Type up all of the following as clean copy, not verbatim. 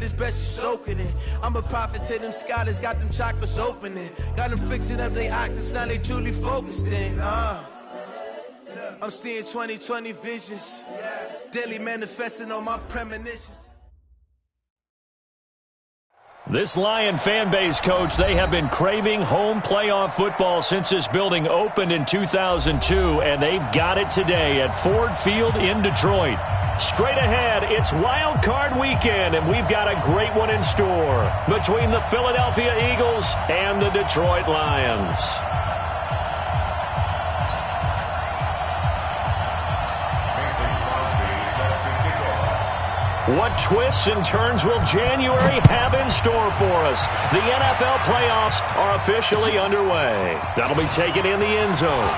at his best, he's soaking it. I'm a prophet to them scholars, got them chakras opening. Got them fixing up their octaves, now they truly focused in. I'm seeing 2020 visions, daily manifesting on my premonitions. This Lion fan base, Coach, they have been craving home playoff football since this building opened in 2002, and they've got it today at Ford Field in Detroit. Straight ahead, it's Wild Card Weekend, and we've got a great one in store between the Philadelphia Eagles and the Detroit Lions. What twists and turns will January have in store for us? The NFL playoffs are officially underway. That'll be taken in the end zone.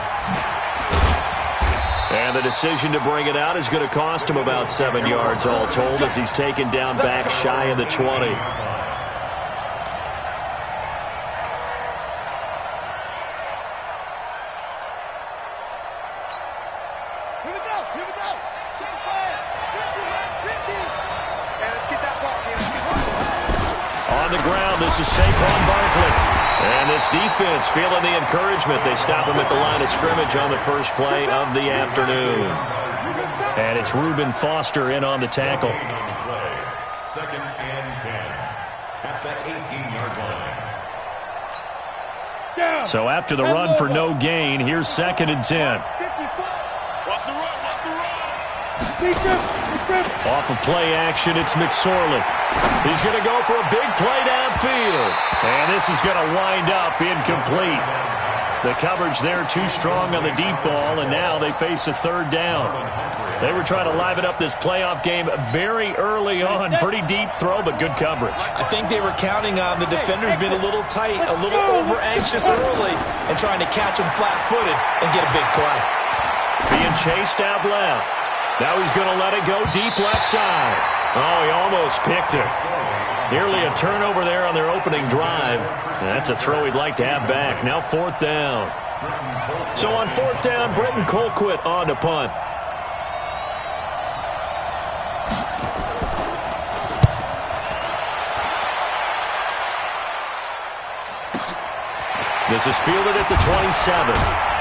And the decision to bring it out is going to cost him about 7 yards all told as he's taken down back shy of the 20. This is Saquon Barkley. And this defense feeling the encouragement. They stop him at the line of scrimmage on the first play of the afternoon. And it's Reuben Foster in on the tackle. Second and 10 at the 18-yard line. So after the run for no gain, here's second and 10. What's the run? Off of play action, it's McSorley. He's going to go for a big play downfield. And this is going to wind up incomplete. The coverage there too strong on the deep ball, and now they face a third down. They were trying to liven up this playoff game very early on. Pretty deep throw, but good coverage. I think they were counting on the defenders being a little tight, a little over-anxious early, and trying to catch them flat-footed and get a big play. Being chased out left. Now he's going to let it go deep left side. Oh, he almost picked it. Nearly a turnover there on their opening drive. That's a throw he'd like to have back. Now fourth down. So on fourth down, Britton Colquitt on to punt. This is fielded at the 27.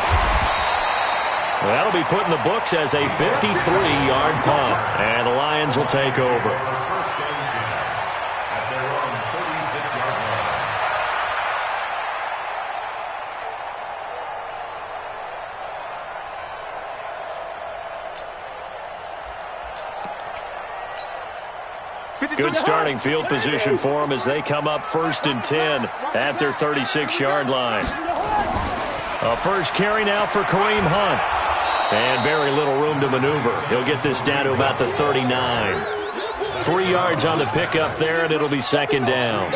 That'll be put in the books as a 53-yard punt. And the Lions will take over. First and 10 at their own 36-yard line. Good starting field position for them as they come up first and 10 at their 36-yard line. A first carry now for Kareem Hunt. And very little room to maneuver. He'll get this down to about the 39. 3 yards on the pickup there, and it'll be second down.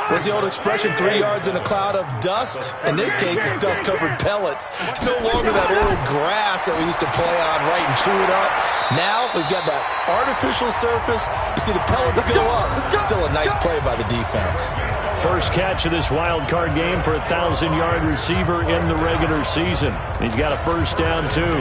What's the old expression, 3 yards in a cloud of dust? In this case, it's dust-covered pellets. It's no longer that old grass that we used to play on, right, and chew it up. Now we've got that artificial surface. You see the pellets go up. Still a nice play by the defense. First catch of this wild card game for a 1,000-yard receiver in the regular season. He's got a first down, too.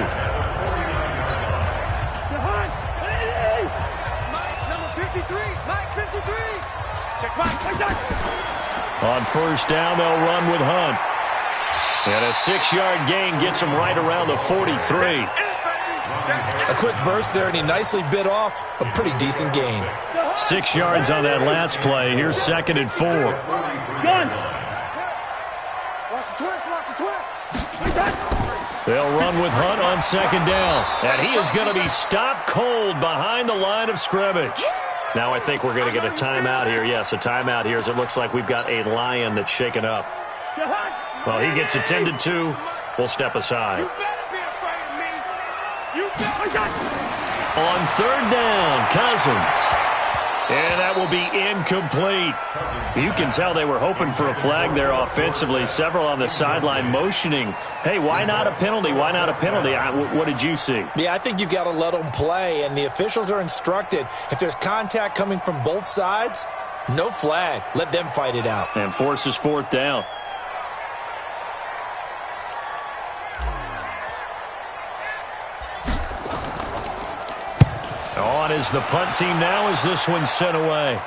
On first down, they'll run with Hunt. And a 6-yard gain gets him right around the 43. A quick burst there, and he nicely bit off a pretty decent gain. 6 yards on that last play. Here's second and 4. They'll run with Hunt on second down. And he is going to be stopped cold behind the line of scrimmage. Now I think we're going to get a timeout here. Yes, a timeout here as it looks like we've got a Lion that's shaken up. Well, he gets attended to. We'll step aside. On third down, Cousins. And that will be incomplete. You can tell they were hoping for a flag there offensively. Several on the sideline motioning, hey, why not a penalty? Why not a penalty? What did you see? Yeah, I think you've got to let them play, and the officials are instructed. If there's contact coming from both sides, no flag. Let them fight it out. And forces fourth down. On on as the punt team now as this one's sent away.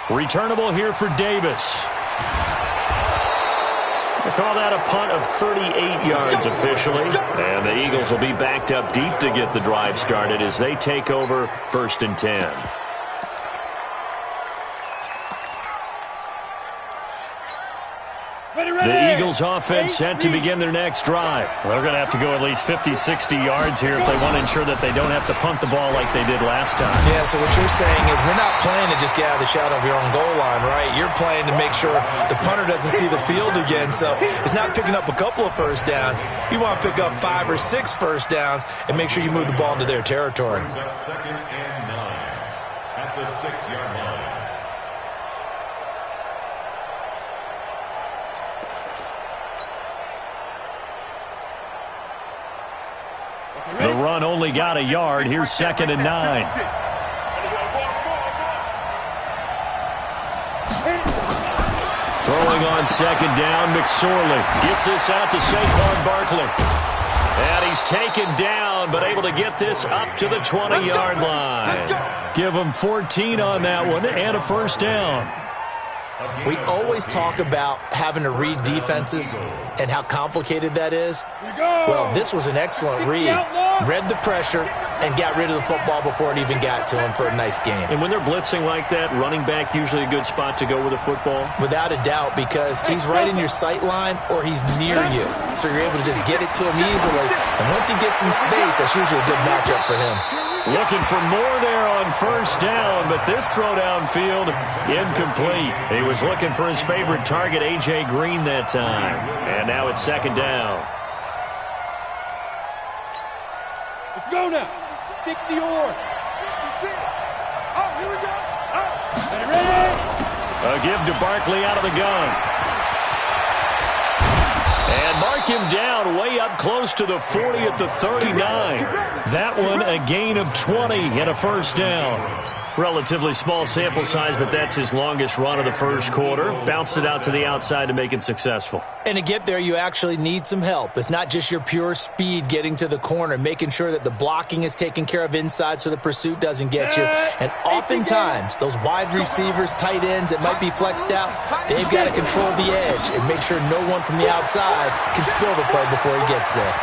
Returnable here for Davis. They call that a punt of 38 yards officially. And the Eagles will be backed up deep to get the drive started as they take over 1st and 10. The Eagles offense set to begin their next drive. They're going to have to go at least 50, 60 yards here if they want to ensure that they don't have to punt the ball like they did last time. Yeah, so what you're saying is we're not playing to just get out of the shadow of your own goal line, right? You're playing to make sure the punter doesn't see the field again. So it's not picking up a couple of first downs. You want to pick up 5 or 6 first downs and make sure you move the ball into their territory. Second and 9 at the 6-yard line. The run only got a yard. Here's 2nd and 9. Throwing on 2nd down, McSorley gets this out to Saquon Barkley. And he's taken down, but able to get this up to the 20-yard line. Give him 14 on that one and a first down. We always talk about having to read defenses and how complicated that is. Well, this was an excellent read. Read the pressure and got rid of the football before it even got to him for a nice game. And when they're blitzing like that, running back usually a good spot to go with the football? Without a doubt, because he's right in your sight line or he's near you. So you're able to just get it to him easily. And once he gets in space, that's usually a good matchup for him. Looking for more there on first down, but this throw downfield incomplete. He was looking for his favorite target, A.J. Green, that time. And now it's 2nd down. Let's go now. 60 or. Oh, here we go. Oh. Ready? A give to Barkley out of the gun. And mark him down way up close to the 40 at the 39. That one a gain of 20 and a first down. Relatively small sample size, but that's his longest run of the first quarter. Bounced it out to the outside to make it successful. And to get there, you actually need some help. It's not just your pure speed getting to the corner, making sure that the blocking is taken care of inside so the pursuit doesn't get you. And oftentimes, those wide receivers, tight ends that might be flexed out, they've got to control the edge and make sure no one from the outside can spill the play before he gets there.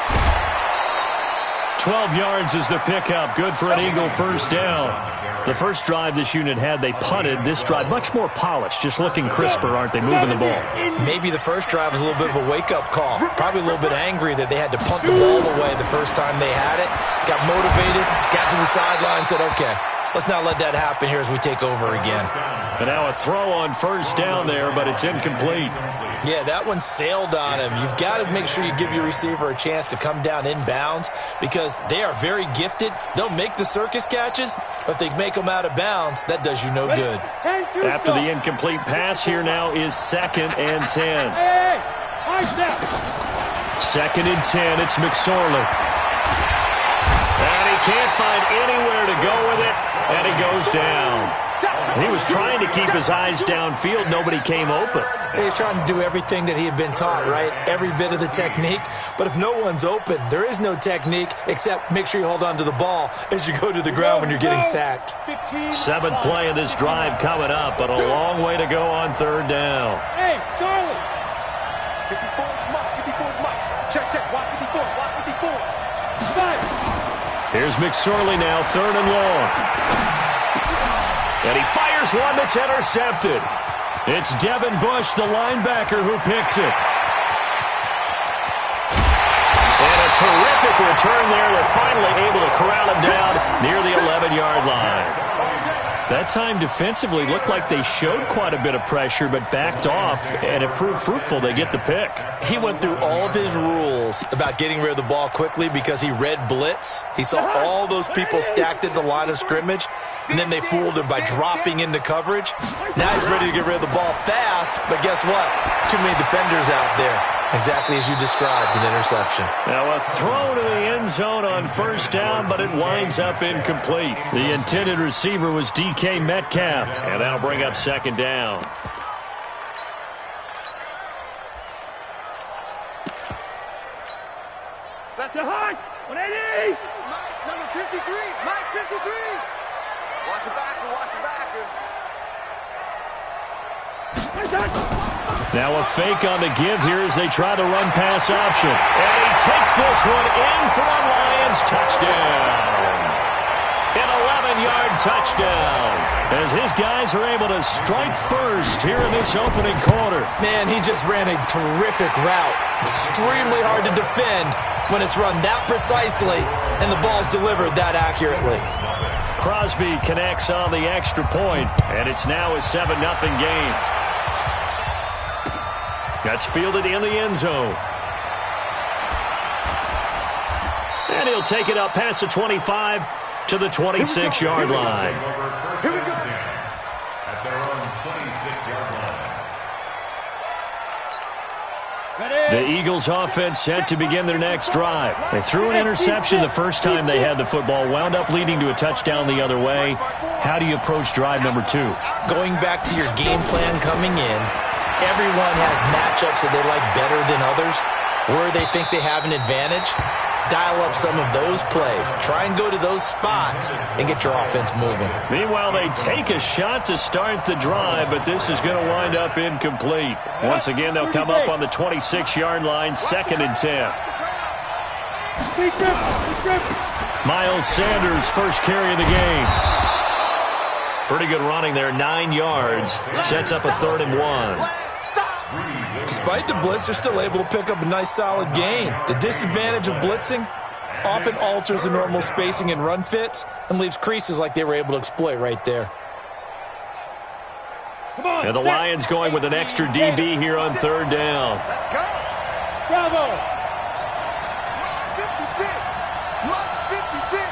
12 yards is the pickup. Good for an Eagle first down. The first drive this unit had, they punted. This drive, much more polished, just looking crisper, aren't they, moving the ball? Maybe the first drive was a little bit of a wake-up call. Probably a little bit angry that they had to punt the ball away the first time they had it. Got motivated, got to the sideline, said, okay, let's not let that happen here as we take over again. And now a throw on first down there, but it's incomplete. Yeah, that one sailed on him. You've got to make sure you give your receiver a chance to come down inbounds because they are very gifted. They'll make the circus catches, but if they make them out of bounds, that does you no good. After the incomplete pass, here now is 2nd and 10. 2nd and 10, it's McSorley. And he can't find anywhere to go with it, and he goes down. He was trying to keep his eyes downfield. Nobody came open. He was trying to do everything that he had been taught, right? Every bit of the technique. But if no one's open, there is no technique except make sure you hold on to the ball as you go to the ground when you're getting sacked. 7th play of this drive coming up, but a long way to go on 3rd down. Hey, Charlie. 54 is Mike. Check. Watch 54. Here's McSorley now, 3rd and long. And he fires one that's intercepted. It's Devin Bush, the linebacker, who picks it. And a terrific return there. They're finally able to corral him down near the 11-yard line. That time defensively looked like they showed quite a bit of pressure but backed off, and it proved fruitful. They get the pick. He went through all of his rules about getting rid of the ball quickly because he read blitz. He saw all those people stacked at the line of scrimmage, and then they fooled him by dropping into coverage. Now he's ready to get rid of the ball fast, but guess what? Too many defenders out there. Exactly as you described, an interception. Now a throw to the end zone on first down, but it winds up incomplete. The intended receiver was DK Metcalf, and that'll bring up 2nd down. That's your high. 180. 53. Mike 53. Watch the backer. Watch the backer. Now a fake on the give here as they try the run-pass option. And he takes this one in for a Lions touchdown. An 11-yard touchdown as his guys are able to strike first here in this opening quarter. Man, he just ran a terrific route. Extremely hard to defend when it's run that precisely and the ball's delivered that accurately. Crosby connects on the extra point, and it's now a 7-0 game. That's fielded in the end zone. And he'll take it up past the 25 to the 26-yard line. Here we go. At their own 26-yard line. The Eagles offense set to begin their next drive. They threw an interception the first time they had the football, wound up leading to a touchdown the other way. How do you approach drive number 2? Going back to your game plan coming in, everyone has matchups that they like better than others, where they think they have an advantage. Dial up some of those plays. Try and go to those spots and get your offense moving. Meanwhile, they take a shot to start the drive, but this is going to wind up incomplete. Once again, they'll come up on the 26-yard line, 2nd and 10. Miles Sanders, first carry of the game. Pretty good running there, 9 yards. Sets up a 3rd and 1. Despite the blitz, they're still able to pick up a nice solid gain. The disadvantage of blitzing often alters the normal spacing and run fits and leaves creases like they were able to exploit right there. And the Lions going with an extra DB here on 3rd down. Let's go. Bravo. 56. 56.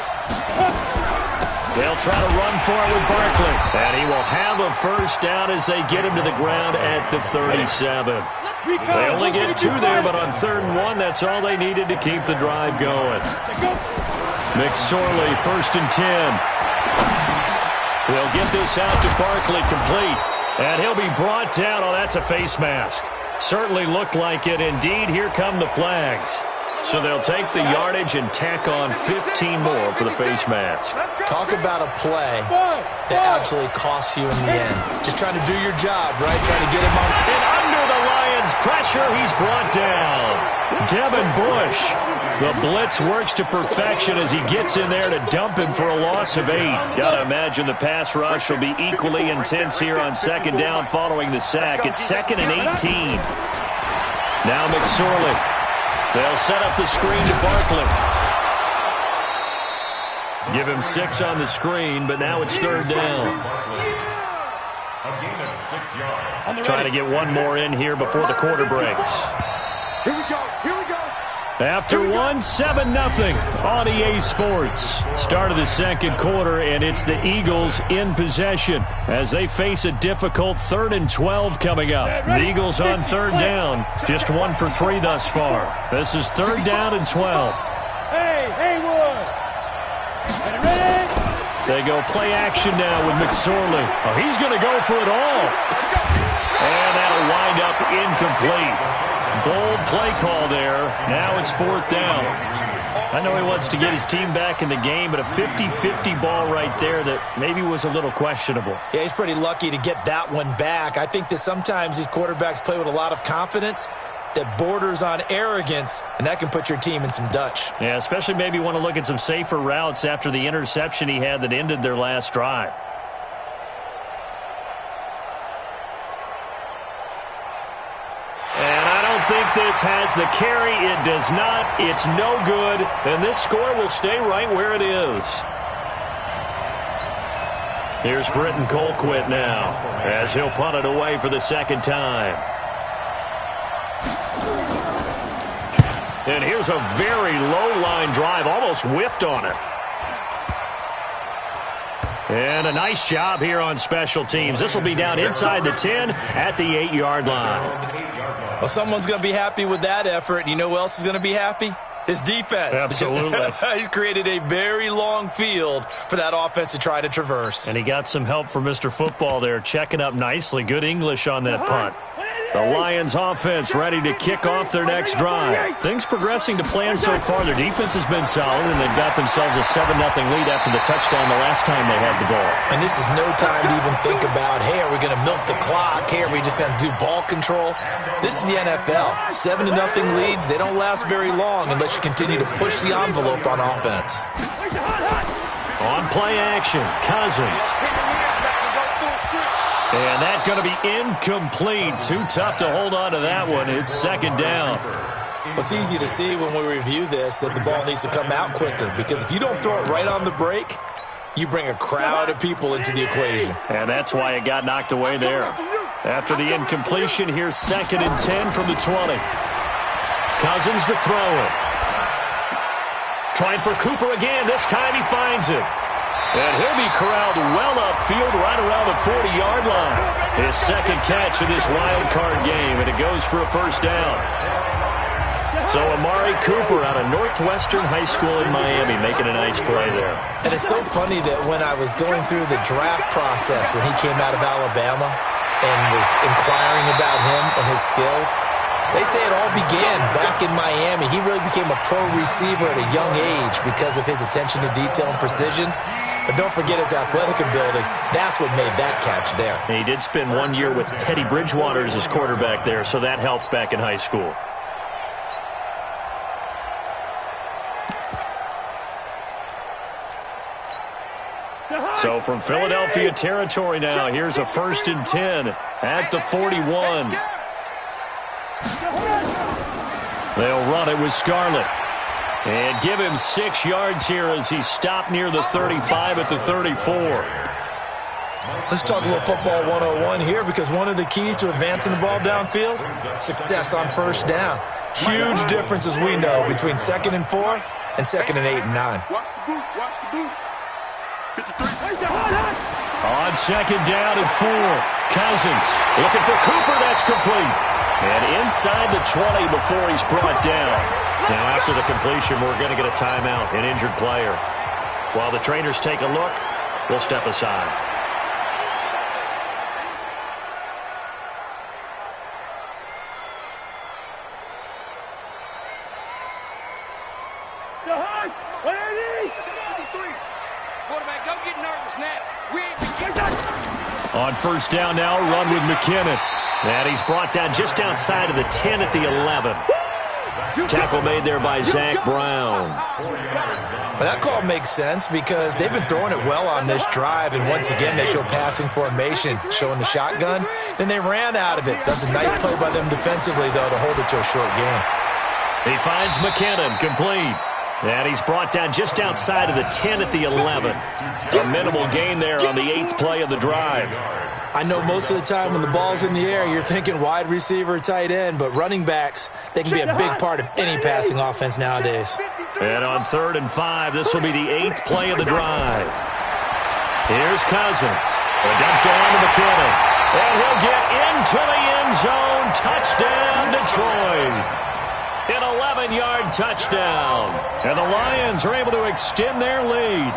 They'll try to run for it with Barkley. And he will have a first down as they get him to the ground at the 37. They only get 2 there, but on 3rd and 1, that's all they needed to keep the drive going. McSorley, 1st and 10. They'll get this out to Barkley complete. And he'll be brought down. Oh, that's a face mask. Certainly looked like it. Indeed, here come the flags. So they'll take the yardage and tack on 15 more for the face mask. Talk about a play that absolutely costs you in the end. Just trying to do your job, right? Trying to get him on. And under the Lions' pressure, he's brought down. Devin Bush. The blitz works to perfection as he gets in there to dump him for a loss of 8. Got to imagine the pass rush will be equally intense here on 2nd down following the sack. It's 2nd and 18. Now McSorley. They'll set up the screen to Barkley. Give him 6 on the screen, but now it's 3rd down. A gain of 6 yards. Trying to get one more in here before the quarter breaks. Here we go. Here we go. After 1, 7-0 on EA Sports. Start of the 2nd quarter, and it's the Eagles in possession as they face a difficult 3rd and 12 coming up. The Eagles on 3rd down, just 1 for 3 thus far. This is 3rd down and 12. Hey, Haywood. Ready? They go play action now with McSorley. Oh, he's going to go for it all. And that'll wind up incomplete. Bold play call there. Now it's 4th down. I know he wants to get his team back in the game, but a 50-50 ball right there that maybe was a little questionable. Yeah, he's pretty lucky to get that one back. I think that sometimes these quarterbacks play with a lot of confidence that borders on arrogance, and that can put your team in some Dutch. Yeah, especially maybe want to look at some safer routes after the interception he had that ended their last drive. Think this has the carry. It does not. It's no good. And this score will stay right where it is. Here's Britton Colquitt now as he'll punt it away for the 2nd time. And here's a very low line drive, almost whiffed on it. And a nice job here on special teams. This will be down inside the 10 at the 8-yard line. Well, someone's going to be happy with that effort. And you know who else is going to be happy? His defense. Absolutely. He's created a very long field for that offense to try to traverse. And he got some help from Mr. Football there, checking up nicely. Good English on that punt. The Lions offense ready to kick off their next drive. Things progressing to plan so far. Their defense has been solid, and they've got themselves a 7-0 lead after the touchdown the last time they had the ball. And this is no time to even think about, hey, are we going to milk the clock? Hey, are we just going to do ball control? This is the NFL. 7-0 leads, they don't last very long unless you continue to push the envelope on offense. On play action, Cousins. And that's going to be incomplete. Too tough to hold on to that one. It's second down. Well, it's easy to see when we review this that the ball needs to come out quicker, because if you don't throw it right on the break, you bring a crowd of people into the equation. And that's why it got knocked away there. After the incompletion, here's 2nd and 10 from the 20. Cousins to throw it. Trying for Cooper again. This time he finds it. And he'll be corralled well upfield right around the 40-yard line. His second catch of this wild card game, and it goes for a first down. So Amari Cooper out of Northwestern High School in Miami making a nice play there. And it's so funny that when I was going through the draft process when he came out of Alabama and was inquiring about him and his skills, they say it all began back in Miami. He really became a pro receiver at a young age because of his attention to detail and precision. But don't forget his athletic ability. That's what made that catch there. And he did spend 1 year with Teddy Bridgewater as his quarterback there, so that helped back in high school. So from Philadelphia territory now, here's a 1st and 10 at the 41. They'll run it with Scarlett. And give him 6 yards here as he stopped near the 35 at the 34. Let's talk a little football 101 here, because one of the keys to advancing the ball downfield, success on first down. Huge difference, as we know, between 2nd and 4 and 2nd and 8 and 9. Watch the boot. Watch the boot. 53. On 2nd down and 4. Cousins looking for Cooper. That's complete. And inside the 20 before he's brought down. Now after the completion, we're going to get a timeout, an injured player. While the trainers take a look, we'll step aside. Quarterback, don't get nervous now. On first down now, run with McKinnon. And he's brought down just outside of the 10 at the 11. Tackle made there by Zach Brown. But that call makes sense because they've been throwing it well on this drive, and once again they show passing formation, showing the shotgun. Then they ran out of it. That's a nice play by them defensively, though, to hold it to a short game. He finds McKinnon, complete. And he's brought down just outside of the 10 at the 11. A minimal gain there on the 8th play of the drive. I know most of the time when the ball's in the air, you're thinking wide receiver, tight end, but running backs, they can be a big part of any passing offense nowadays. And on 3rd and 5, this will be the 8th play of the drive. Here's Cousins. A dump down to McKinnon. And he'll get into the end zone. Touchdown, Detroit. An 11-yard touchdown. And the Lions are able to extend their lead.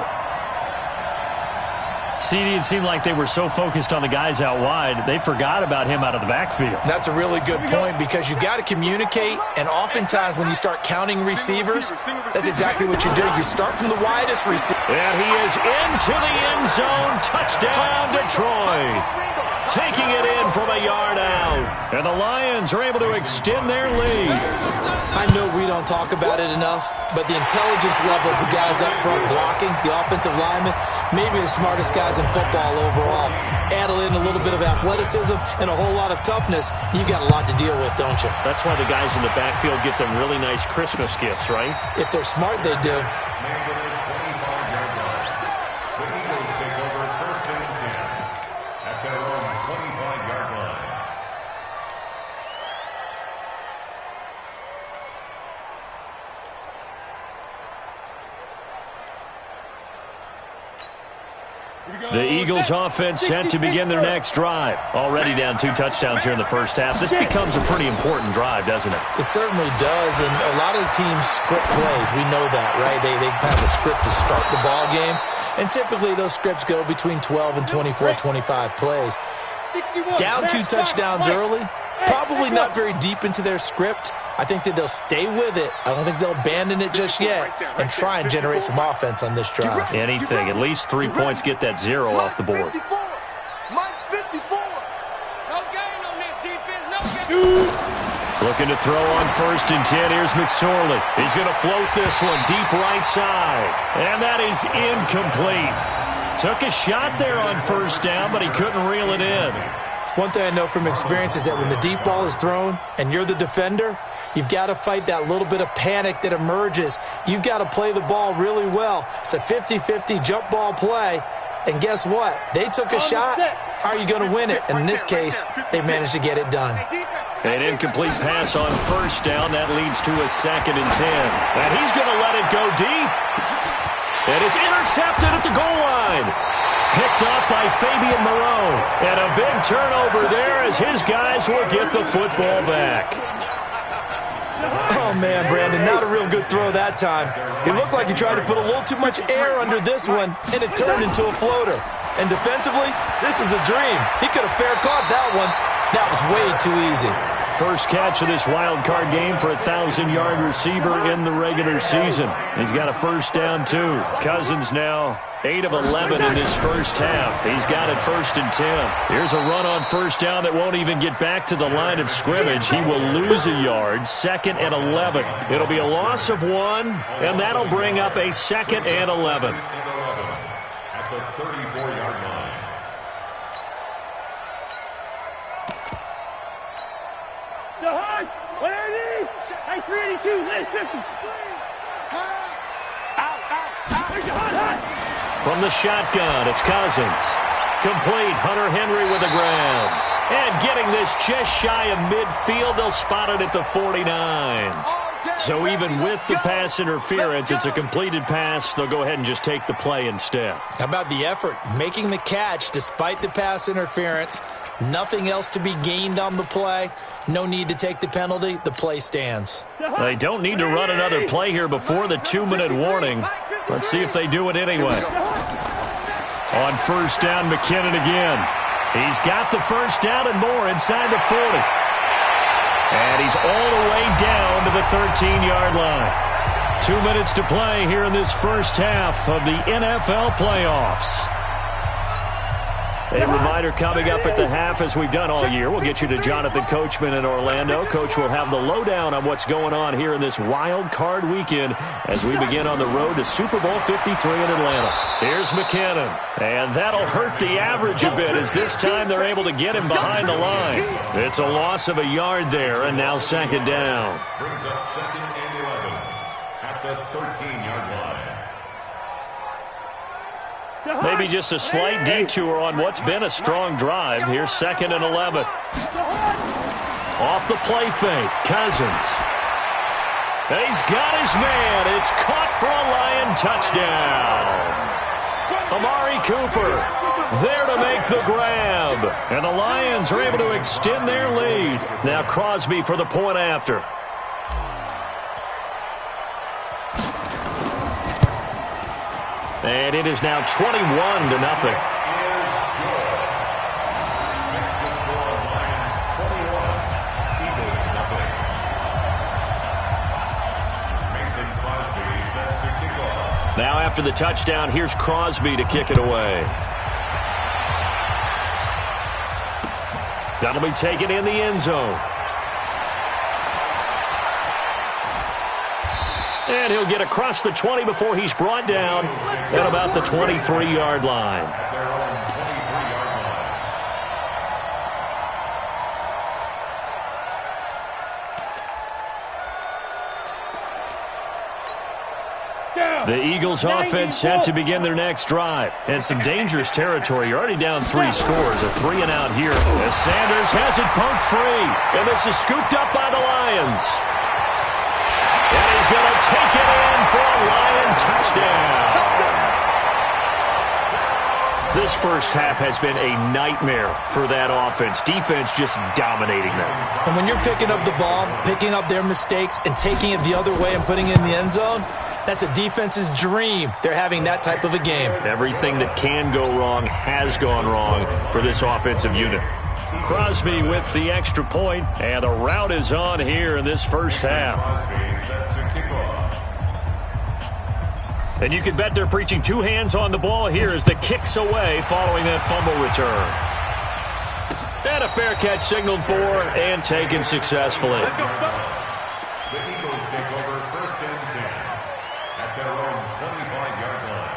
CD, it seemed like they were so focused on the guys out wide, they forgot about him out of the backfield. That's a really good point, because you've got to communicate, and oftentimes when you start counting receivers, that's exactly what you do. You start from the widest receiver. And he is into the end zone. Touchdown, Detroit. Taking it in from a yard out. And the Lions are able to extend their lead. I know we don't talk about it enough, but the intelligence level of the guys up front blocking, the offensive linemen, maybe the smartest guys in football overall. Add in a little bit of athleticism and a whole lot of toughness, you've got a lot to deal with, don't you? That's why the guys in the backfield get them really nice Christmas gifts, right? If they're smart, they do. The Eagles offense set to begin their next drive. Already down 2 touchdowns here in the first half. This becomes a pretty important drive, doesn't it? It certainly does, and a lot of the teams script plays. We know that, right? They have a script to start the ball game, and typically those scripts go between 12 and 24, 25 plays. Down 2 touchdowns early, Probably not very deep into their script. I think that they'll stay with it. I don't think they'll abandon it just yet and try and generate some offense on this drive. Anything. At least 3 points get that 0 off the board. Mike 54. No gain on this defense. No gain. Looking to throw on 1st and 10. Here's McSorley. He's going to float this one deep right side. And that is incomplete. Took a shot there on 1st down, but he couldn't reel it in. One thing I know from experience is that when the deep ball is thrown and you're the defender, you've got to fight that little bit of panic that emerges. You've got to play the ball really well. It's a 50-50 jump ball play. And guess what? They took a shot. How are you going to win it? And in this case, they managed to get it done. An incomplete pass on 1st down. That leads to a 2nd and 10. And he's going to let it go deep. And it's intercepted at the goal line. Picked up by Fabian Moreau. And a big turnover there as his guys will get the football back. Oh, man, Brandon, not a real good throw that time. It looked like he tried to put a little too much air under this one, and it turned into a floater. And defensively, this is a dream. He could have fair caught that one. That was way too easy. First catch of this wild card game for a 1,000-yard receiver in the regular season. He's got a 1st down, too. Cousins now 8 of 11 in this first half. He's got it 1st and 10. Here's a run on 1st down that won't even get back to the line of scrimmage. He will lose a yard, 2nd and 11. It'll be a loss of 1, and that'll bring up a 2nd and 11. At the 34-yard line. Hey, 382, left 50. From the shotgun, it's Cousins. Complete, Hunter Henry with the grab. And getting this just shy of midfield, they'll spot it at the 49. So even with the pass interference, it's a completed pass. They'll go ahead and just take the play instead. How about the effort? Making the catch despite the pass interference. Nothing else to be gained on the play. No need to take the penalty. The play stands. They don't need to run another play here before the 2-minute warning. Let's see if they do it anyway. On 1st down, McKinnon again. He's got the 1st down and more inside the 40. And he's all the way down to the 13-yard line. 2 minutes to play here in this first half of the NFL playoffs. A reminder coming up at the half, as we've done all year. We'll get you to Jonathan Coachman in Orlando. Coach will have the lowdown on what's going on here in this wild card weekend as we begin on the road to Super Bowl 53 in Atlanta. Here's McKinnon. And that'll hurt the average a bit as this time they're able to get him behind the line. It's a loss of a yard there, and now 2nd down. Brings up 2nd and 11 at the 13-yard line. Maybe just a slight detour on what's been a strong drive. Here's 2nd and 11. Off the play fake, Cousins. And he's got his man. It's caught for a Lion touchdown. Amari Cooper there to make the grab. And the Lions are able to extend their lead. Now Crosby for the point after. And it is now 21-0. Now after the touchdown, here's Crosby to kick it away. That'll be taken in the end zone. And he'll get across the 20 before he's brought down at about the 23-yard line. The Eagles offense set to begin their next drive. And some dangerous territory. You're already down 3 scores. A 3-and-out here as Sanders has it pumped free. And this is scooped up by the Lions. And he's going to take it in for a Lion touchdown. This first half has been a nightmare for that offense. Defense just dominating them. And when you're picking up the ball, picking up their mistakes, and taking it the other way and putting it in the end zone, that's a defense's dream. They're having that type of a game. Everything that can go wrong has gone wrong for this offensive unit. Crosby with the extra point, and the rout is on here in this first half. And you can bet they're preaching two hands on the ball here as the kick's away following that fumble return. And a fair catch signaled for and taken successfully. The Eagles take over 1st and 10 at their own 25-yard line.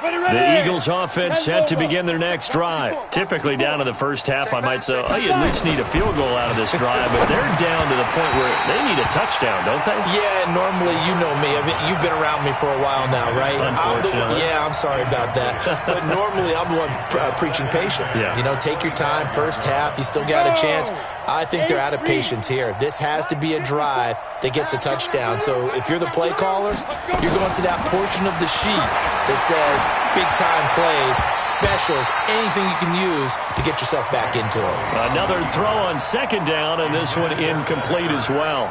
The Eagles offense set to begin their next drive. Typically down in the first half, I might say, oh, you at least need a field goal out of this drive, but they're down to the point where they need a touchdown, don't they? Yeah, normally, you know me. I mean, you've been around me for a while now, right? Unfortunately. I'm sorry about that. But normally, I'm the one preaching patience. Yeah. You know, take your time, first half, you still got a chance. I think they're out of patience here. This has to be a drive that gets a touchdown. So if you're the play caller, you're going to that portion of the sheet that says big-time plays, specials, anything you can use to get yourself back into it. Another throw on 2nd down, and this one incomplete as well.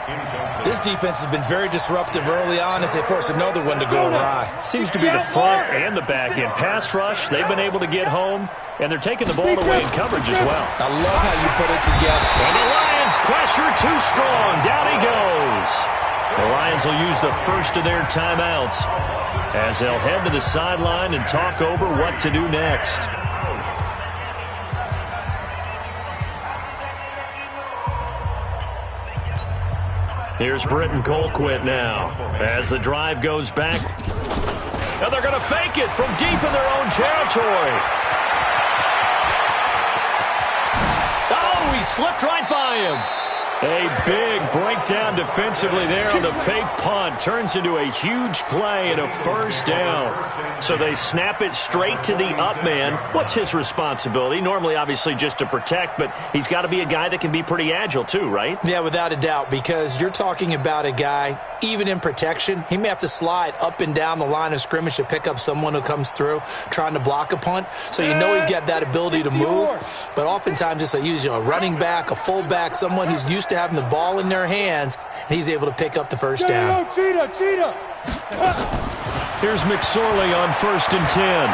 This defense has been very disruptive early on as they force another one to go awry. Seems to be the front and the back end. Pass rush, they've been able to get home, and they're taking the ball away in coverage as well. I love how you put it together. And the Lions pressure too strong. Down he goes. The Lions will use the first of their timeouts as they'll head to the sideline and talk over what to do next. Here's Britton Colquitt now as the drive goes back. Now they're going to fake it from deep in their own territory. Oh, he slipped right by him. A big breakdown defensively there on the fake punt. Turns into a huge play and a first down. So they snap it straight to the up man. What's his responsibility? Normally, obviously, just to protect, but he's got to be a guy that can be pretty agile too, right? Yeah, without a doubt, because you're talking about a guy, even in protection, he may have to slide up and down the line of scrimmage to pick up someone who comes through trying to block a punt. So you know he's got that ability to move. But oftentimes it's a running back, a fullback, someone who's used to having the ball in their hands, and he's able to pick up the first down. Cheetah. Here's McSorley on 1st and 10.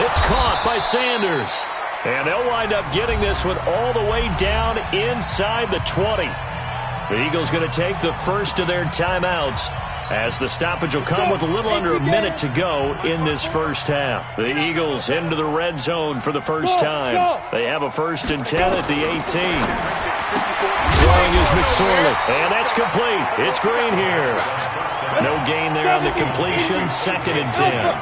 It's caught by Sanders. And they'll wind up getting this one all the way down inside the 20. The Eagles going to take the first of their timeouts as the stoppage will come with a little under a minute to go in this first half. The Eagles into the red zone for the first time. They have a 1st and 10 at the 18. Throwing is McSorley, and that's complete. It's Green here. No gain there on the completion. 2nd and 10.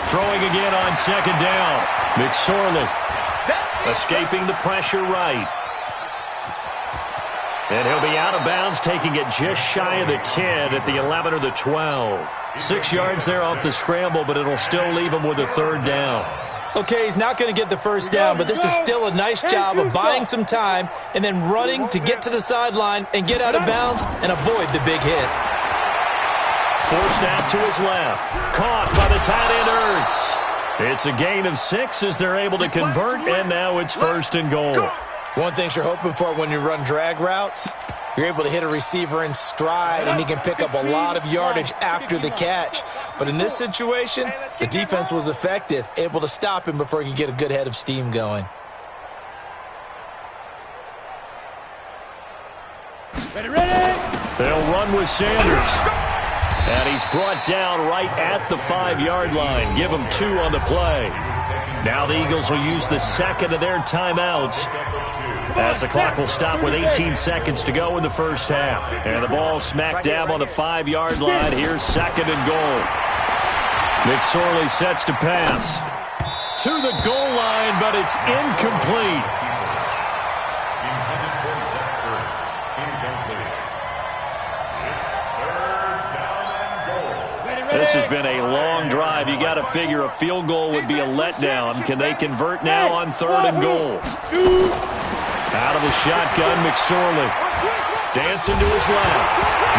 Throwing again on 2nd down. McSorley escaping the pressure right. And he'll be out of bounds, taking it just shy of the 10 at the 11 or the 12. 6 yards there off the scramble, but it'll still leave him with a 3rd down. Okay, he's not going to get the first down, but this is still a nice job of buying some time and then running to get to the sideline and get out of bounds and avoid the big hit. Forced out to his left. Caught by the tight end Ertz. It's a gain of 6 as they're able to convert, and now it's 1st and goal. One thing you're hoping for when you run drag routes, you're able to hit a receiver in stride, and he can pick up a lot of yardage after the catch. But in this situation, the defense was effective, able to stop him before he could get a good head of steam going. They'll run with Sanders. And he's brought down right at the 5-yard line. Give him 2 on the play. Now the Eagles will use the 2nd of their timeouts as the clock will stop with 18 seconds to go in the first half. And the ball smack dab on the 5-yard line. Here's 2nd and goal. McSorley sets to pass. To the goal line, but it's incomplete. Intended for Zach Ertz. Incomplete. It's 3rd down and goal. This has been a long drive. You got to figure a field goal would be a letdown. Can they convert now on 3rd and goal? Out of the shotgun, McSorley. Dancing to his left.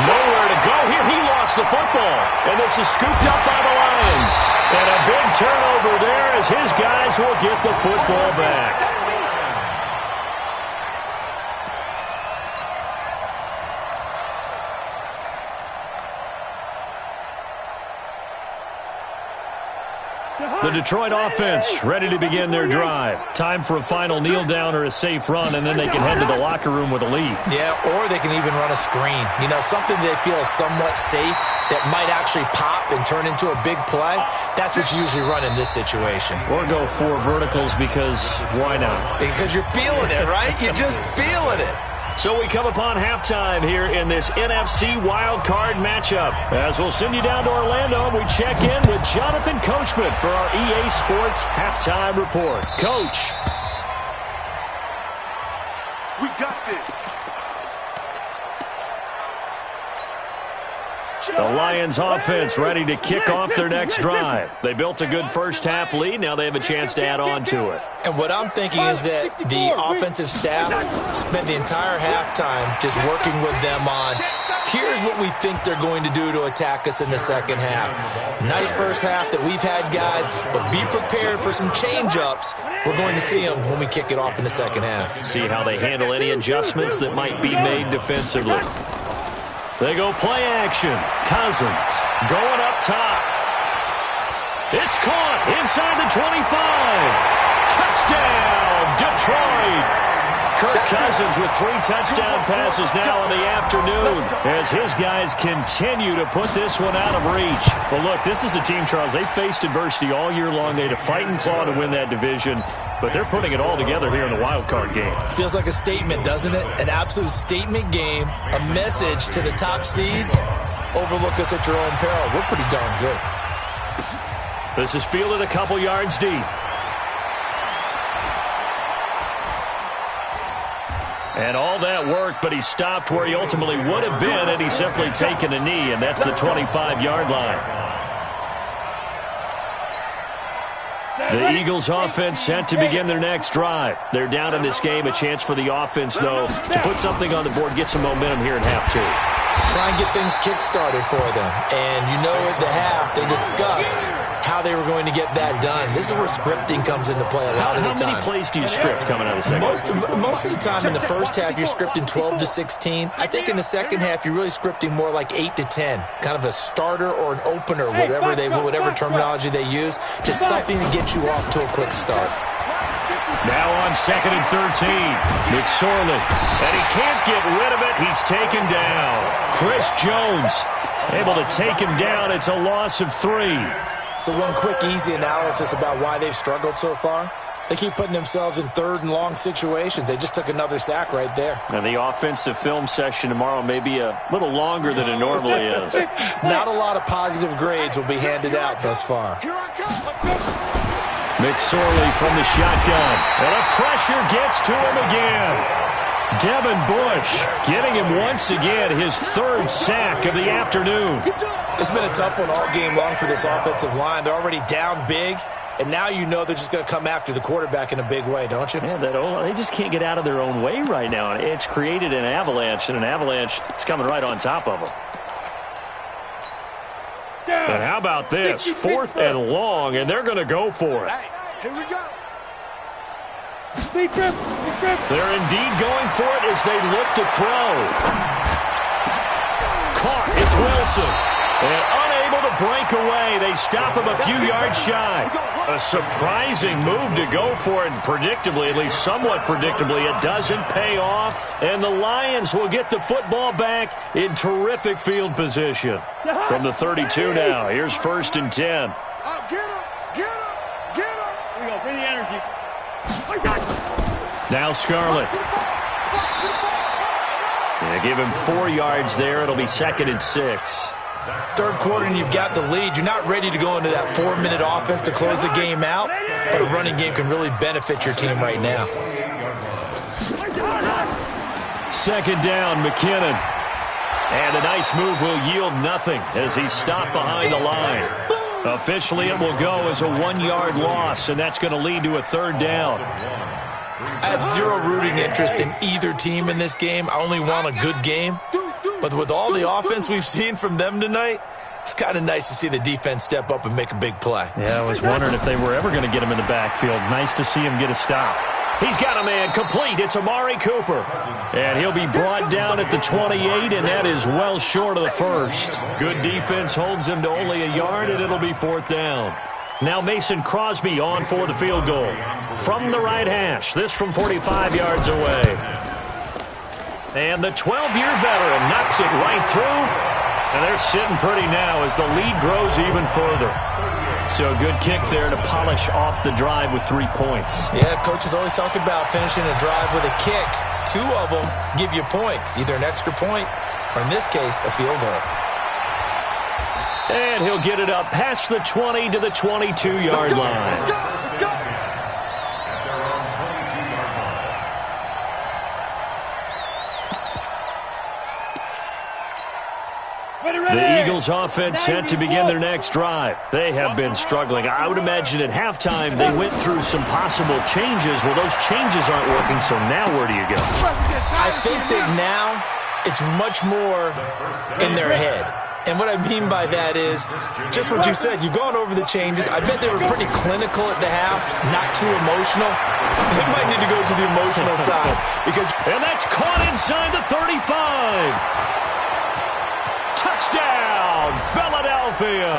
Nowhere to go here. He lost the football. And this is scooped up by the Lions. And a big turnover there as his guys will get the football back. The Detroit offense ready to begin their drive. Time for a final kneel down or a safe run, and then they can head to the locker room with a lead. Yeah, or they can even run a screen. You know, something they feel is somewhat safe that might actually pop and turn into a big play. That's what you usually run in this situation. Or go 4 verticals because why not? Because you're feeling it, right? You're just feeling it. So we come upon halftime here in this NFC Wild Card matchup. As we'll send you down to Orlando, we check in with Jonathan Coachman for our EA Sports Halftime Report. Coach. We got this. The Lions offense ready to kick off their next drive. They built a good first-half lead. Now they have a chance to add on to it. And what I'm thinking is that the offensive staff spent the entire halftime just working with them on, here's what we think they're going to do to attack us in the second half. Nice first half that we've had, guys, but be prepared for some change-ups. We're going to see them when we kick it off in the second half. See how they handle any adjustments that might be made defensively. They go play action. Cousins going up top. It's caught inside the 25. Touchdown, Detroit. Kirk Cousins with 3 touchdown passes now in the afternoon as his guys continue to put this one out of reach. Well, look, this is a team, Charles, they faced adversity all year long. They had to fight and claw to win that division, but they're putting it all together here in the wild card game. Feels like a statement, doesn't it? An absolute statement game, a message to the top seeds. Overlook us at your own peril. We're pretty darn good. This is fielded a couple yards deep. And all that work, but he stopped where he ultimately would have been had he simply taken a knee, and that's the 25-yard line. The Eagles offense set to begin their next drive. They're down in this game. A chance for the offense, though, to put something on the board, get some momentum here in half 2. Try and get things kick-started for them. And you know at the half, they discussed how they were going to get that done. This is where scripting comes into play a lot of the time. How many plays do you script coming out of the second? Most of the time in the first half, you're scripting 12 to 16. I think in the second half, you're really scripting more like 8 to 10. Kind of a starter or an opener, whatever terminology they use. Just something to get you off to a quick start. Now on 2nd and 13, McSorley, and he can't get rid of it. He's taken down. Chris Jones able to take him down. It's a loss of 3. So one quick, easy analysis about why they've struggled so far. They keep putting themselves in 3rd and long situations. They just took another sack right there. And the offensive film session tomorrow may be a little longer than it normally is. Not a lot of positive grades will be handed out thus far. McSorley from the shotgun. And a pressure gets to him again. Devin Bush getting him once again, his 3rd sack of the afternoon. It's been a tough one all game long for this offensive line. They're already down big, and now you know they're just going to come after the quarterback in a big way, don't you? Yeah, they just can't get out of their own way right now. It's created an avalanche, and an avalanche is coming right on top of them. And how about this? 4th and long, and they're going to go for it. Hey, here we go. They're indeed going for it as they look to throw. Caught. It's Wilson. And unable to break away. They stop him a few yards shy. A surprising move to go for it. And predictably, at least somewhat predictably, it doesn't pay off. And the Lions will get the football back in terrific field position. From the 32 now. Here's 1st and 10. Get him. Get him. Get him. Here we go. Bring the energy. Now Scarlett. Yeah, give him 4 yards there. It'll be 2nd and 6. 3rd quarter and you've got the lead. You're not ready to go into that 4-minute offense to close the game out, but a running game can really benefit your team right now. 2nd down, McKinnon. And a nice move will yield nothing as he's stopped behind the line. Officially, it will go as a 1-yard loss, and that's going to lead to a 3rd down. I have zero rooting interest in either team in this game. I only want a good game. But with all the offense we've seen from them tonight, it's kind of nice to see the defense step up and make a big play. Yeah, I was wondering if they were ever going to get him in the backfield. Nice to see him get a stop. He's got a man complete. It's Amari Cooper. And he'll be brought down at the 28, and that is well short of the 1st. Good defense holds him to only a yard, and it'll be 4th down. Now Mason Crosby on for the field goal. From the right hash, this from 45 yards away. And the 12-year veteran knocks it right through. And they're sitting pretty now as the lead grows even further. So a good kick there to polish off the drive with 3 points. Yeah, coach is always talking about finishing a drive with a kick. 2 of them give you points, either an extra point or, in this case, a field goal. And he'll get it up past the 20 to the 22-yard line. The Eagles offense set to begin their next drive. They have been struggling. I would imagine at halftime they went through some possible changes. Well, those changes aren't working, so now where do you go? I think that now it's much more in their head. And what I mean by that is just what you said. You've gone over the changes. I bet they were pretty clinical at the half, not too emotional. They might need to go to the emotional side. And that's caught inside the 35. Touchdown, Philadelphia.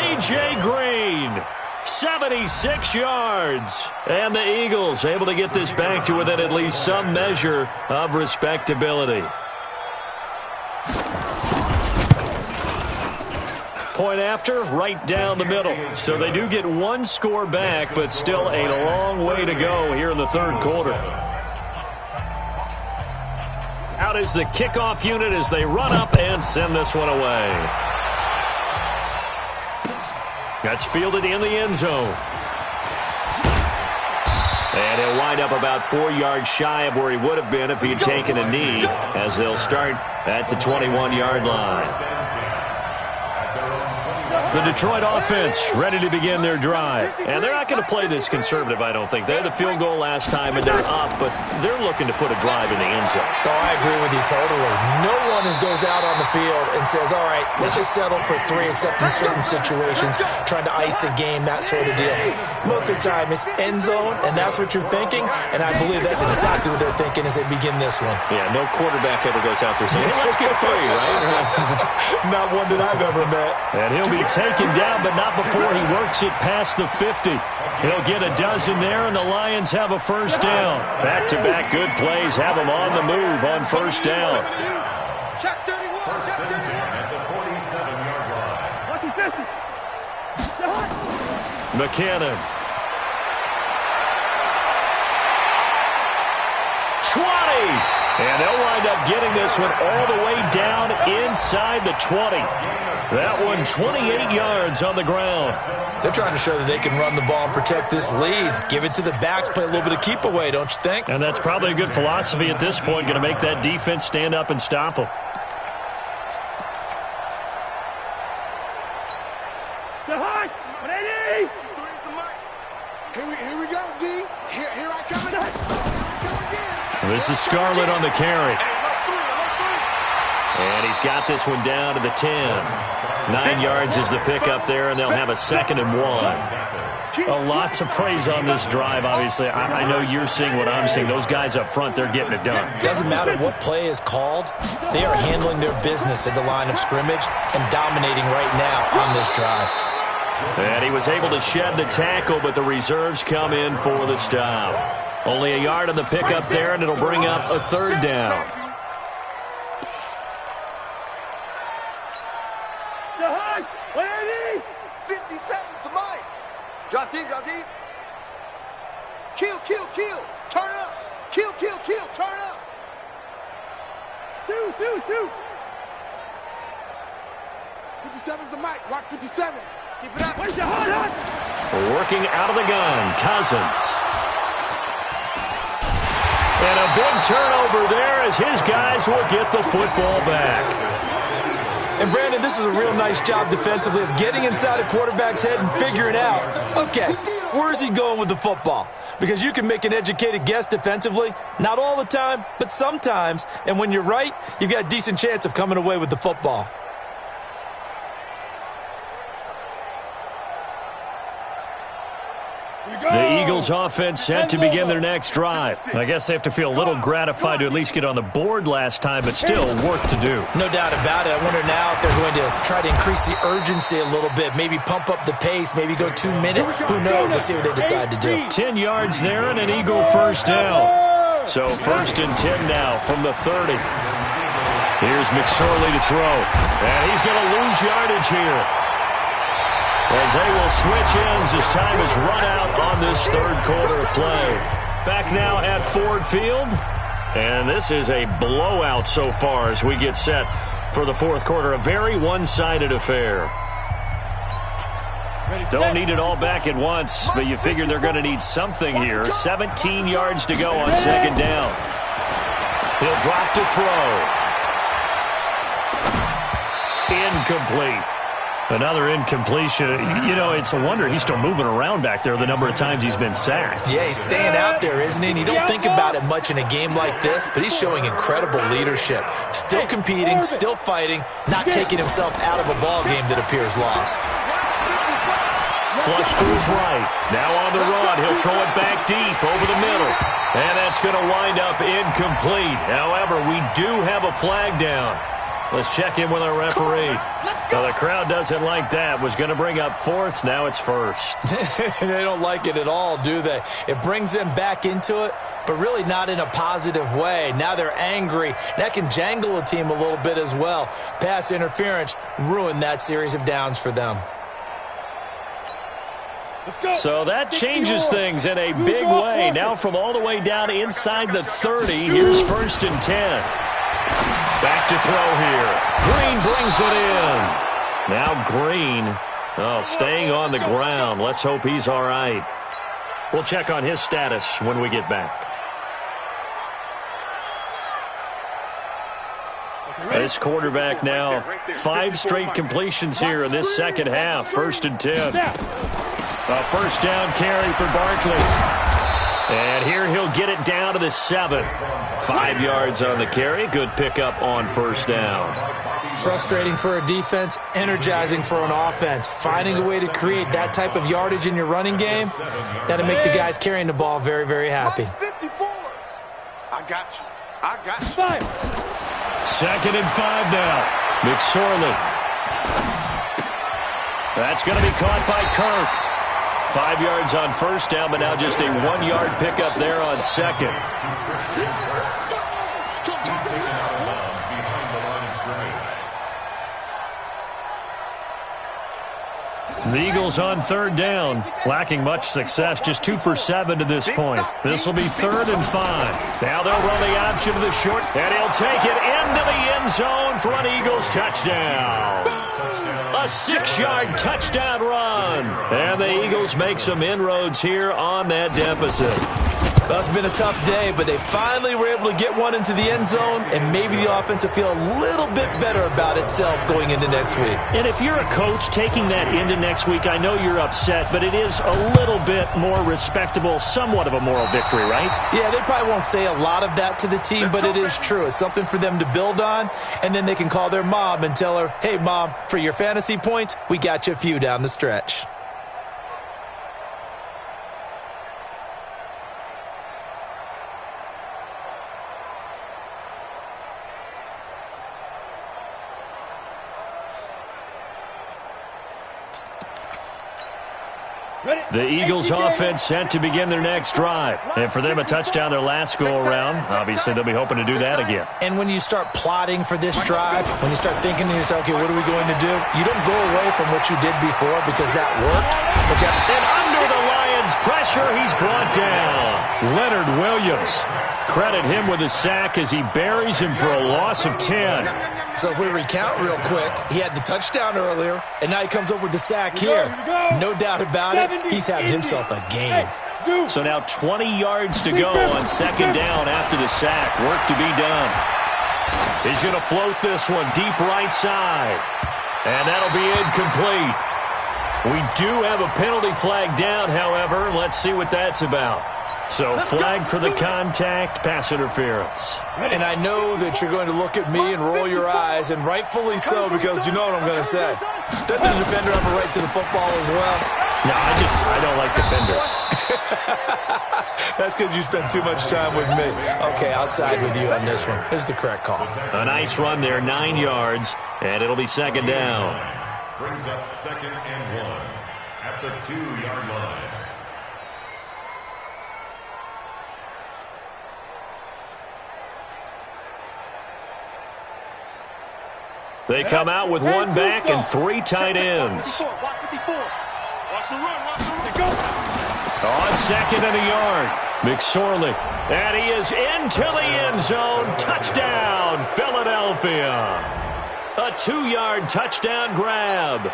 A.J. Green, 76 yards. And the Eagles able to get this back to within at least some measure of respectability. Point after, right down the middle. So they do get 1 score back, but still a long way to go here in the third quarter. Out is the kickoff unit as they run up and send this one away. That's fielded in the end zone. And he'll wind up about 4 yards shy of where he would have been if he had taken a knee, as they'll start at the 21-yard line. The Detroit offense ready to begin their drive. And they're not going to play this conservative, I don't think. They had the field goal last time, and they're up, but they're looking to put a drive in the end zone. Oh, I agree with you totally. No one goes out on the field and says, all right, let's just settle for 3, except in certain situations, trying to ice a game, that sort of deal. Most of the time, it's end zone, and that's what you're thinking, and I believe that's exactly what they're thinking as they begin this one. Yeah, no quarterback ever goes out there saying, hey, let's get 3, right? Not one that I've ever met. And he'll be taken down, but not before he works it past the 50. He'll get a dozen there, and the Lions have a first down. Back-to-back good plays have them on the move on first down. Check 31. First and 10 at the 47-yard line. McKinnon. 20. And they'll wind up getting this one all the way down inside the 20. That one 28 yards on the ground. They're trying to show that they can run the ball and protect this lead. Give it to the backs, play a little bit of keep away, don't you think? And that's probably a good philosophy at this point, going to make that defense stand up and stop them. Here we go, D. Here I come again. This is Scarlett on the carry. And he's got this one down to the 10. 9 yards is the pickup there, and they'll have a 2nd and 1. A lot to praise on this drive, obviously. I know you're seeing what I'm seeing. Those guys up front, they're getting it done. Doesn't matter what play is called. They are handling their business at the line of scrimmage and dominating right now on this drive. And he was able to shed the tackle, but the reserves come in for the stop. Only a yard on the pickup there, and it'll bring up a 3rd down. Drop deep. Kill. Turn up. Kill. Turn up. 2. 57's the mic. Rock 57. Keep it up. Working out of the gun, Cousins. And a big turnover there as his guys will get the football back. And, Brandon, this is a real nice job defensively of getting inside a quarterback's head and figuring out, okay, where's he going with the football? Because you can make an educated guess defensively, not all the time, but sometimes. And when you're right, you've got a decent chance of coming away with the football. The Eagles offense set to begin their next drive. I guess they have to feel a little gratified to at least get on the board last time, but still work to do. No doubt about it. I wonder now if they're going to try to increase the urgency a little bit, maybe pump up the pace, maybe go 2 minutes. Who knows? Let's see what they decide to do. 10 yards there and an Eagle first down. So 1st and 10 now from the 30. Here's McSorley to throw. And he's going to lose yardage here, as they will switch ends as time is run out on this 3rd quarter of play. Back now at Ford Field. And this is a blowout so far as we get set for the 4th quarter. A very one-sided affair. Don't need it all back at once, but you figure they're going to need something here. 17 yards to go on 2nd down. He'll drop to throw. Incomplete. Another incompletion. You know, it's a wonder he's still moving around back there the number of times he's been sacked. Yeah, he's staying out there, isn't he? And you don't think about it much in a game like this, but he's showing incredible leadership. Still competing, still fighting, not taking himself out of a ball game that appears lost. Flush to his right. Now on the run. He'll throw it back deep over the middle. And that's going to wind up incomplete. However, we do have a flag down. Let's check in with our referee. Well, the crowd doesn't like that. Was going to bring up 4th. Now it's 1st. They don't like it at all, do they? It brings them back into it, but really not in a positive way. Now they're angry. That can jangle a team a little bit as well. Pass interference ruined that series of downs for them. So that changes things in a big way. Now from all the way down inside the 30, here's 1st and 10. Back to throw here. Green brings it in. Now Green, staying on the ground. Let's hope he's all right. We'll check on his status when we get back. This quarterback now, 5 straight completions here in this 2nd half. 1st and 10. A 1st down carry for Barkley. And here he'll get it down to the 7. 5 yards on the carry. Good pickup on 1st down. Frustrating for a defense, energizing for an offense. Finding a way to create that type of yardage in your running game, that'll make the guys carrying the ball very, very happy. I got you. I got you. 2nd and 5 now. McSorley. That's going to be caught by Kirk. 5 yards on 1st down, but now just a 1-yard pickup there on 2nd. The Eagles on 3rd down, lacking much success, just 2 for 7 to this point. This will be 3rd and 5. Now they'll run the option to the short, and he'll take it into the end zone for an Eagles touchdown. A 6-yard touchdown run. And the Eagles make some inroads here on that deficit. Well, it's been a tough day, but they finally were able to get one into the end zone, and maybe the offense will feel a little bit better about itself going into next week. And if you're a coach taking that into next week, I know you're upset, but it is a little bit more respectable, somewhat of a moral victory, right? Yeah, they probably won't say a lot of that to the team, but it is true. It's something for them to build on, and then they can call their mom and tell her, hey, Mom, for your fantasy points, we got you a few down the stretch. The Eagles offense set to begin their next drive. And for them, a touchdown their last go-around. Obviously, they'll be hoping to do that again. And when you start plotting for this drive, when you start thinking to yourself, okay, what are we going to do? You don't go away from what you did before because that worked. But and under the Lions' pressure, he's brought down. Leonard Williams. Credit him with a sack as he buries him for a loss of 10. So if we recount real quick, he had the touchdown earlier, and now he comes up with the sack here. No doubt about it, he's having himself a game. So now 20 yards to go on 2nd down after the sack. Work to be done. He's going to float this one deep right side. And that'll be incomplete. We do have a penalty flag down, however. Let's see what that's about. So flag for the contact, pass interference. And I know that you're going to look at me and roll your eyes, and rightfully so, because you know what I'm going to say. Doesn't the defender have a right to the football as well? No, I don't like defenders. That's because you spent too much time with me. Okay, I'll side with you on this one. Here's the correct call. A nice run there, 9 yards, and it'll be second down. Brings up 2nd and 1 at the 2-yard line. They come out with one back and 3 tight ends. On 2nd and a yard, McSorley. And he is into the end zone. Touchdown, Philadelphia. A 2-yard touchdown grab.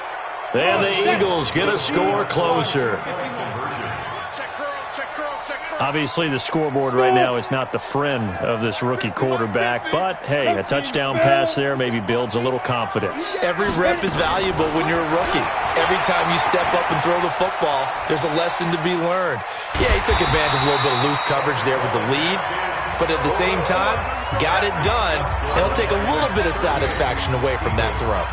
And the Eagles get a score closer. Obviously, the scoreboard right now is not the friend of this rookie quarterback. But, hey, a touchdown pass there maybe builds a little confidence. Every rep is valuable when you're a rookie. Every time you step up and throw the football, there's a lesson to be learned. Yeah, he took advantage of a little bit of loose coverage there with the lead. But at the same time, got it done. It'll take a little bit of satisfaction away from that throw.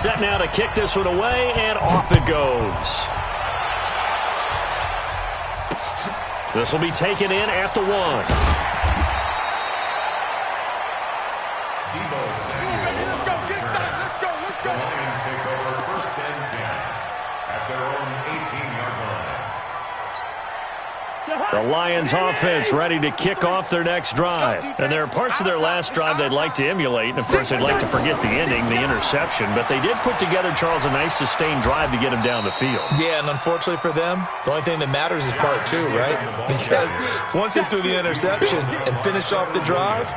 Set now to kick this one away, and off it goes. This will be taken in at the 1. The Lions take over 1st and 10 at their own 18-yard line. The Lions offense ready to kick off their next drive. And there are parts of their last drive they'd like to emulate. And, of course, they'd like to forget the ending, the interception. But they did put together, Charles, a nice sustained drive to get him down the field. Yeah, and unfortunately for them, the only thing that matters is part 2, right? Because once they threw the interception and finished off the drive,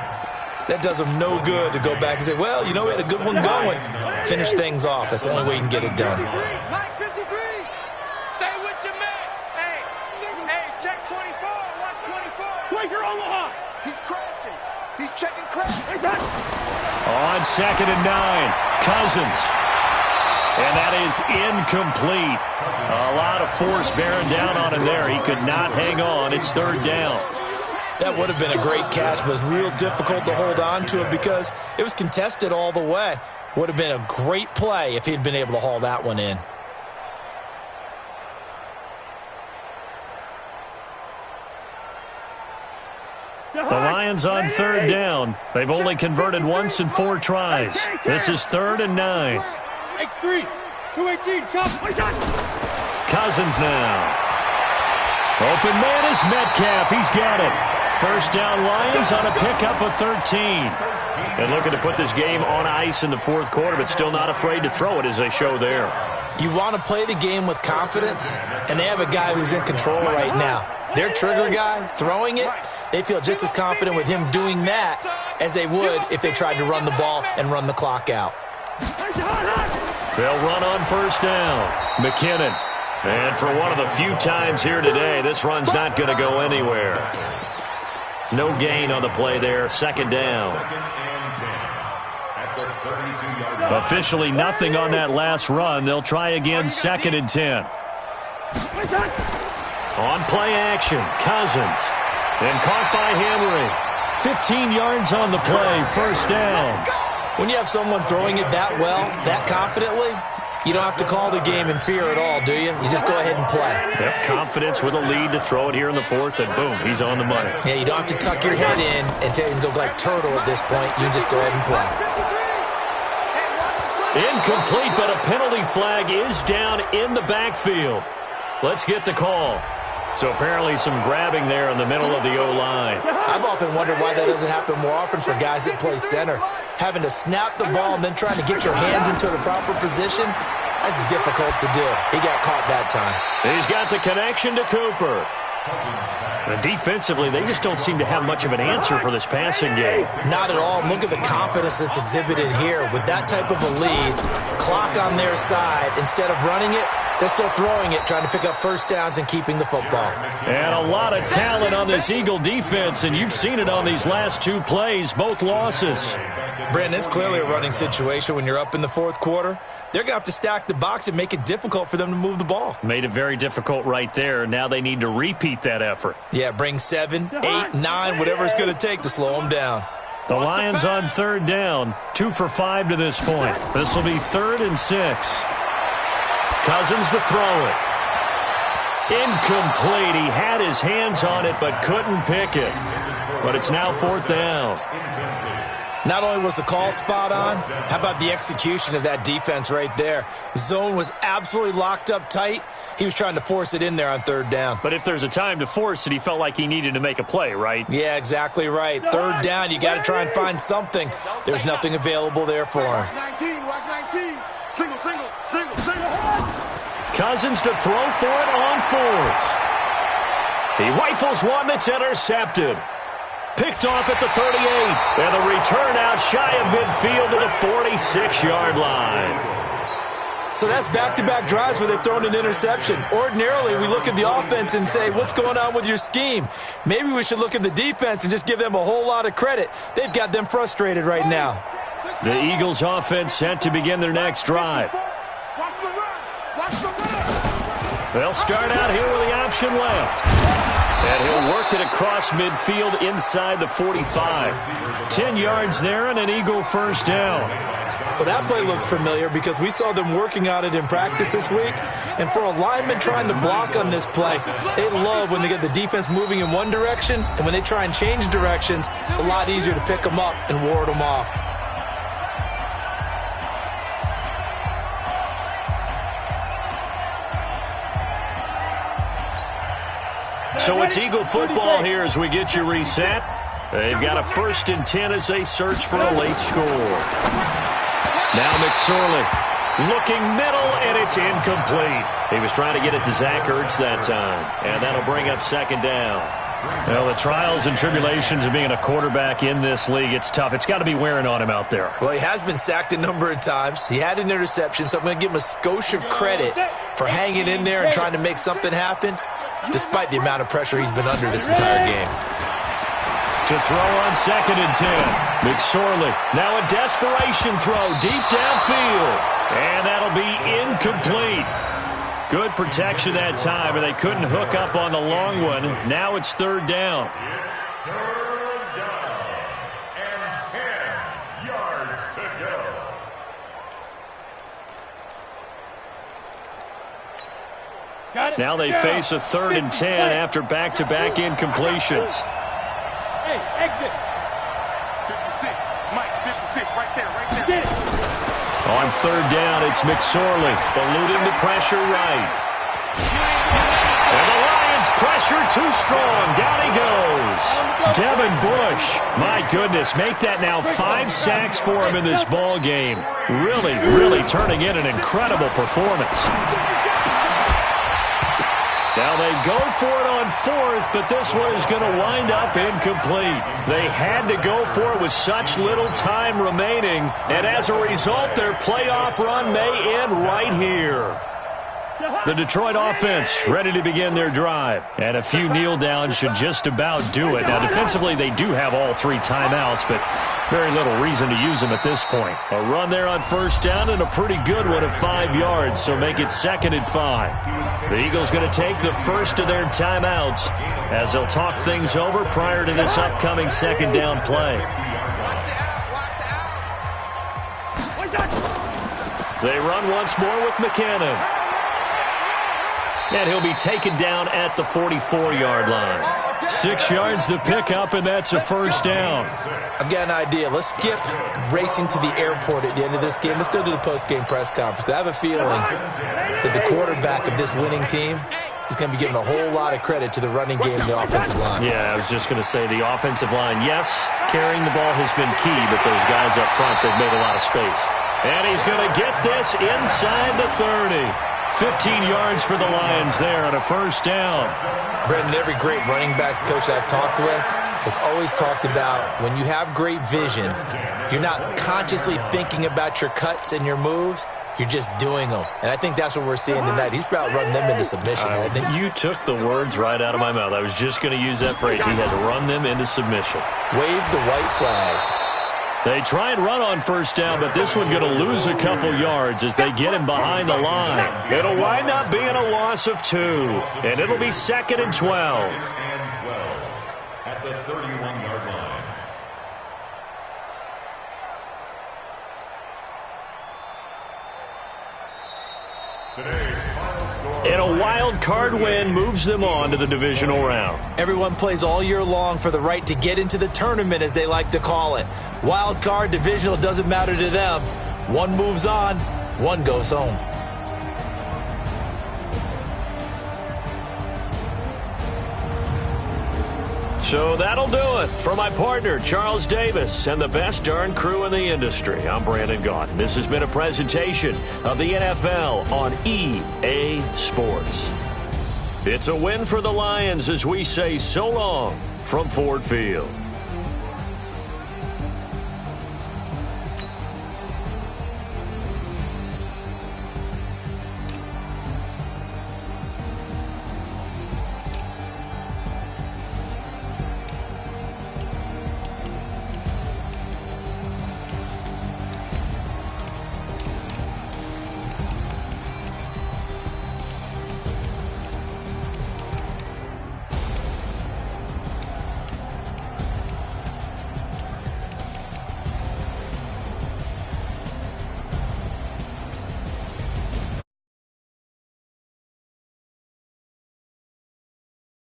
that does them no good to go back and say, well, you know, we had a good one going. Finish things off. That's the only way you can get it done. On 2nd and 9, Cousins. And that is incomplete. A lot of force bearing down on him there. He could not hang on. It's 3rd down. That would have been a great catch, but it was real difficult to hold on to it because it was contested all the way. Would have been a great play if he'd been able to haul that one in. The Lions on 3rd down. They've only converted once in 4 tries. This is 3rd and 9. X3, 218, chop. Cousins now. Open man is Metcalf. He's got it. 1st down Lions on a pickup of 13. And looking to put this game on ice in the 4th quarter, but still not afraid to throw it as they show there. You want to play the game with confidence, and they have a guy who's in control right now. Their trigger guy, throwing it, they feel just as confident with him doing that as they would if they tried to run the ball and run the clock out. They'll run on 1st down. McKinnon. And for one of the few times here today, this run's not going to go anywhere. No gain on the play there. 2nd down. Officially nothing on that last run. They'll try again 2nd and 10. On play action, Cousins. And caught by Henry. 15 yards on the play, 1st down. When you have someone throwing it that well, that confidently, you don't have to call the game in fear at all, do you? You just go ahead and play. Yep, confidence with a lead to throw it here in the 4th, and boom, he's on the money. Yeah, you don't have to tuck your head in and go like turtle at this point. You just go ahead and play. Incomplete, but a penalty flag is down in the backfield. Let's get the call. So apparently some grabbing there in the middle of the O-line. I've often wondered why that doesn't happen more often for guys that play center. Having to snap the ball and then trying to get your hands into the proper position, that's difficult to do. He got caught that time. He's got the connection to Cooper. And defensively, they just don't seem to have much of an answer for this passing game. Not at all. Look at the confidence that's exhibited here. With that type of a lead, clock on their side, instead of running it, they're still throwing it, trying to pick up 1st downs and keeping the football. And a lot of talent on this Eagle defense, and you've seen it on these last 2 plays, both losses. Brandon, it's clearly a running situation when you're up in the 4th quarter. They're going to have to stack the box and make it difficult for them to move the ball. Made it very difficult right there. Now they need to repeat that effort. Yeah, bring 7, 8, 9, whatever it's going to take to slow them down. The Lions on third down, 2 for 5 to this point. This will be 3rd and 6. Cousins to throw it. Incomplete. He had his hands on it but couldn't pick it. But it's now 4th down. Not only was the call spot on, how about the execution of that defense right there? The zone was absolutely locked up tight. He was trying to force it in there on 3rd down. But if there's a time to force it, he felt like he needed to make a play, right? Yeah, exactly right. 3rd down, you got to try and find something. There's nothing available there for him. Watch 19, watch 19. Single. Cousins to throw for it on 4th. He rifles one that's intercepted. Picked off at the 38. And the return out shy of midfield to the 46-yard line. So that's back-to-back drives where they've thrown an interception. Ordinarily, we look at the offense and say, what's going on with your scheme? Maybe we should look at the defense and just give them a whole lot of credit. They've got them frustrated right now. The Eagles offense set to begin their next drive. They'll start out here with the option left. And he'll work it across midfield inside the 45. 10 yards there and an Eagle first down. Well, that play looks familiar because we saw them working on it in practice this week. And for a lineman trying to block on this play, they love when they get the defense moving in one direction. And when they try and change directions, it's a lot easier to pick them up and ward them off. So it's Eagle football here as we get you reset. They've got a 1st and 10 as they search for a late score. Now McSorley looking middle, and it's incomplete. He was trying to get it to Zach Ertz that time, and that'll bring up 2nd down. Well, the trials and tribulations of being a quarterback in this league, it's tough. It's got to be wearing on him out there. Well, he has been sacked a number of times. He had an interception, so I'm going to give him a skosh of credit for hanging in there and trying to make something happen, despite the amount of pressure he's been under this entire game. To throw on 2nd and 10. McSorley, now a desperation throw deep downfield. And that'll be incomplete. Good protection that time, and they couldn't hook up on the long one. Now it's 3rd down. 3rd down and 10 yards to go. Now they face a 3rd and 10 after back-to-back incompletions. Hey, exit. 56. Mike, 56. Right there. On 3rd down, it's McSorley eluding the pressure right. And the Lions pressure too strong. Down he goes. Devin Bush, my goodness, make that now 5 sacks for him in this ball game. Really turning in an incredible performance. Now they go for it on 4th, but this one is going to wind up incomplete. They had to go for it with such little time remaining, and as a result, their playoff run may end right here. The Detroit offense ready to begin their drive, and a few kneel downs should just about do it. Now, defensively, they do have all 3 timeouts, but very little reason to use them at this point. A run there on 1st down and a pretty good one of 5 yards, so make it 2nd and 5. The Eagles going to take the first of their timeouts as they'll talk things over prior to this upcoming 2nd down play. They run once more with McKinnon. And he'll be taken down at the 44-yard line. 6 yards the pickup, and that's a 1st down. I've got an idea. Let's skip racing to the airport at the end of this game. Let's go to the post-game press conference. I have a feeling that the quarterback of this winning team is going to be given a whole lot of credit to the running game and the offensive line. Yeah, I was just going to say the offensive line, yes, carrying the ball has been key, but those guys up front, they've made a lot of space. And he's going to get this inside the 30. 15 yards for the Lions there on a 1st down. Brendan, every great running backs coach I've talked with has always talked about when you have great vision, you're not consciously thinking about your cuts and your moves. You're just doing them. And I think that's what we're seeing tonight. He's about running them into submission. You took the words right out of my mouth. I was just going to use that phrase. He had to run them into submission. Wave the white flag. They try and run on 1st down, but this one going to lose a couple yards as they get him behind the line. It'll wind up being a loss of 2, and it'll be 2nd and 12. At the 31-yard line. Today's final score. And a wild card win moves them on to the divisional round. Everyone plays all year long for the right to get into the tournament, as they like to call it. Wild card, divisional, doesn't matter to them. One moves on, one goes home. So that'll do it. For my partner, Charles Davis, and the best darn crew in the industry, I'm Brandon Gaudin. This has been a presentation of the NFL on EA Sports. It's a win for the Lions as we say so long from Ford Field.